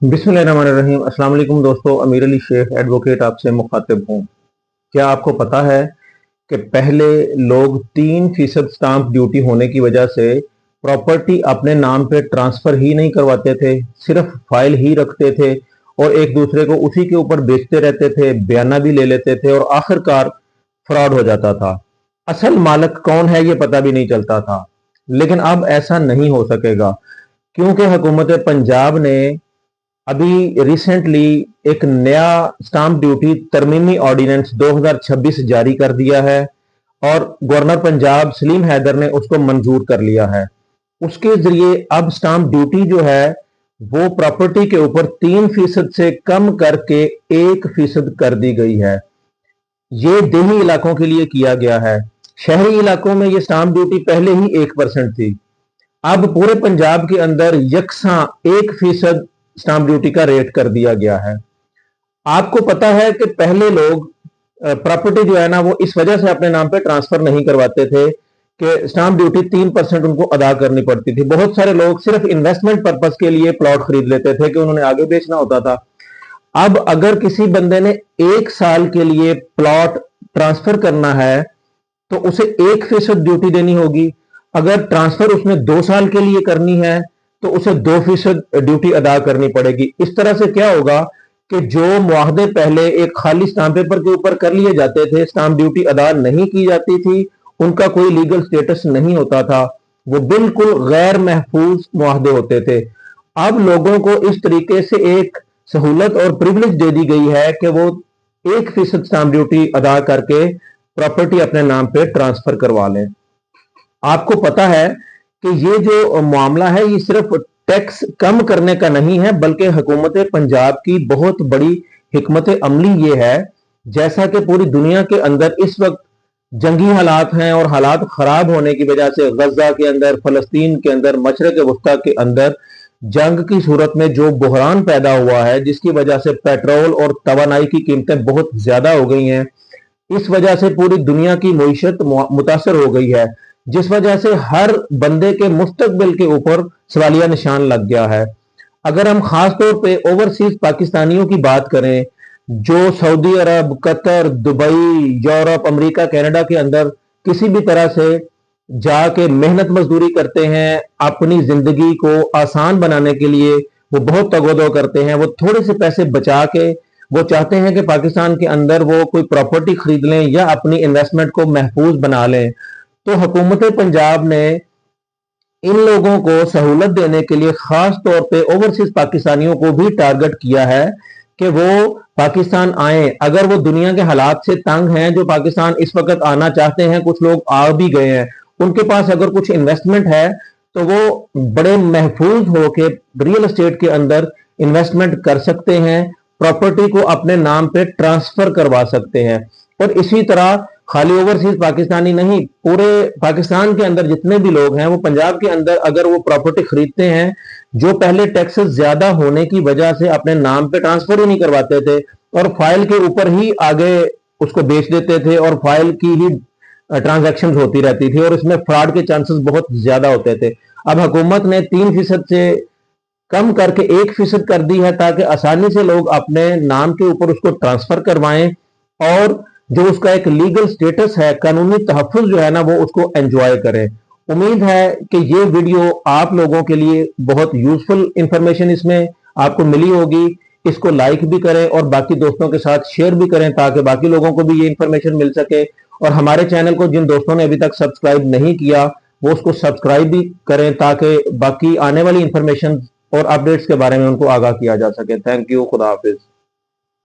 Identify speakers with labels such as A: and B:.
A: बिस्मिल्लाहिर्रहमानिर्रहीम। अस्सलाम वालेकुम दोस्तों, अमीर अली शेख एडवोकेट आपसे मुखातिब हूँ। क्या आपको पता है कि पहले लोग 3% स्टाम्प ड्यूटी होने की वजह से प्रॉपर्टी अपने नाम पे ट्रांसफ़र ही नहीं करवाते थे, सिर्फ फाइल ही रखते थे और एक दूसरे को उसी के ऊपर बेचते रहते थे, बयाना भी ले लेते थे और आखिरकार फ्रॉड हो जाता था। असल मालिक कौन है ये पता भी नहीं चलता था। लेकिन अब ऐसा नहीं हो सकेगा, क्योंकि हुकूमत पंजाब ने अभी रिसेंटली एक नया स्टाम्प ड्यूटी तरमीमी ऑर्डिनेंस 2026 जारी कर दिया है और गवर्नर पंजाब सलीम हैदर ने उसको मंजूर कर लिया है। उसके जरिए अब स्टाम्प ड्यूटी जो है वो प्रॉपर्टी के ऊपर 3% से कम करके 1% कर दी गई है। ये देही इलाकों के लिए किया गया है। शहरी इलाकों में ये स्टाम्प ड्यूटी पहले ही 1% थी। अब पूरे पंजाब के अंदर यकसा 1% स्टाम्प ड्यूटी का रेट कर दिया गया है। आपको पता है कि पहले लोग प्रॉपर्टी जो है ना वो इस वजह से अपने नाम पे ट्रांसफर नहीं करवाते थे कि स्टाम्प ड्यूटी 3% उनको अदा करनी पड़ती थी। बहुत सारे लोग सिर्फ इन्वेस्टमेंट पर्पस के लिए प्लॉट खरीद लेते थे कि उन्होंने आगे बेचना होता था। अब अगर किसी बंदे ने 1 साल के लिए प्लॉट ट्रांसफर करना है तो उसे 1% ड्यूटी देनी होगी। अगर ट्रांसफर उसने 2 साल के लिए करनी है तो उसे 2% ड्यूटी अदा करनी पड़ेगी। इस तरह से क्या होगा कि जो मुआहदे पहले एक खाली स्टाम्प पेपर के ऊपर कर लिए जाते थे, स्टाम्प ड्यूटी अदा नहीं की जाती थी, उनका कोई लीगल स्टेटस नहीं होता था, वो बिल्कुल गैर महफूज मुआहदे होते थे। अब लोगों को इस तरीके से एक सहूलत और प्रिविलेज दे दी गई है कि वो 1% स्टाम्प ड्यूटी अदा करके प्रॉपर्टी अपने नाम पे ट्रांसफर करवा लें। आपको पता है कि ये जो मामला है ये सिर्फ टैक्स कम करने का नहीं है, बल्कि हुकूमत पंजाब की बहुत बड़ी हिकमत अमली ये है। जैसा कि पूरी दुनिया के अंदर इस वक्त जंगी हालात हैं और हालात खराब होने की वजह से गजा के अंदर, फलस्तीन के अंदर, मशरक वस्ता के अंदर जंग की सूरत में जो बहरान पैदा हुआ है, जिसकी वजह से पेट्रोल और तवानाई की कीमतें बहुत ज्यादा हो गई हैं, इस वजह से पूरी दुनिया की मईशत मुतासर हो गई है, जिस वजह से हर बंदे के मुस्तकबिल के ऊपर सवालिया निशान लग गया है। अगर हम खास तौर पे ओवरसीज पाकिस्तानियों की बात करें जो Saudi Arab, Qatar, Dubai, Europe, America, Canada के अंदर किसी भी तरह से जाके मेहनत मजदूरी करते हैं, अपनी जिंदगी को आसान बनाने के लिए वो बहुत तगोदो करते हैं, वो थोड़े से पैसे बचा के वो चाहते हैं कि पाकिस्तान के अंदर वो कोई प्रॉपर्टी खरीद लें या अपनी इन्वेस्टमेंट को महफूज बना लें। तो हुकूमत पंजाब ने इन लोगों को सहूलत देने के लिए खास तौर पे ओवरसीज पाकिस्तानियों को भी टारगेट किया है कि वो पाकिस्तान आए। अगर वो दुनिया के हालात से तंग हैं, जो पाकिस्तान इस वक्त आना चाहते हैं, कुछ लोग आ भी गए हैं, उनके पास अगर कुछ इन्वेस्टमेंट है तो वो बड़े महफूज होके रियल एस्टेट के अंदर इन्वेस्टमेंट कर सकते हैं, प्रॉपर्टी को अपने नाम पे ट्रांसफर करवा सकते हैं। और इसी तरह खाली ओवरसीज पाकिस्तानी नहीं, पूरे पाकिस्तान के अंदर जितने भी लोग हैं वो पंजाब के अंदर अगर वो प्रॉपर्टी खरीदते हैं, जो पहले टैक्सेस ज्यादा होने की वजह से अपने नाम पे ट्रांसफर ही नहीं करवाते थे और फाइल के ऊपर ही आगे उसको बेच देते थे और फाइल की ही ट्रांजैक्शन होती रहती थी और इसमें फ्रॉड के चांसेस बहुत ज्यादा होते थे। अब हुकूमत ने 3% से कम करके 1% कर दी है ताकि आसानी से लोग अपने नाम के ऊपर उसको ट्रांसफर करवाएं और जो उसका एक लीगल स्टेटस है, कानूनी तहफ़्फ़ुज़ जो है ना, वो उसको एंजॉय करें। उम्मीद है कि ये वीडियो आप लोगों के लिए बहुत यूजफुल इंफॉर्मेशन इसमें आपको मिली होगी। इसको लाइक भी करें और बाकी दोस्तों के साथ शेयर भी करें ताकि बाकी लोगों को भी ये इंफॉर्मेशन मिल सके। और हमारे चैनल को जिन दोस्तों ने अभी तक सब्सक्राइब नहीं किया वो उसको सब्सक्राइब भी करें ताकि बाकी आने वाली इंफॉर्मेशन और अपडेट्स के बारे में उनको आगाह किया जा सके। Thank you. खुदा हाफिज।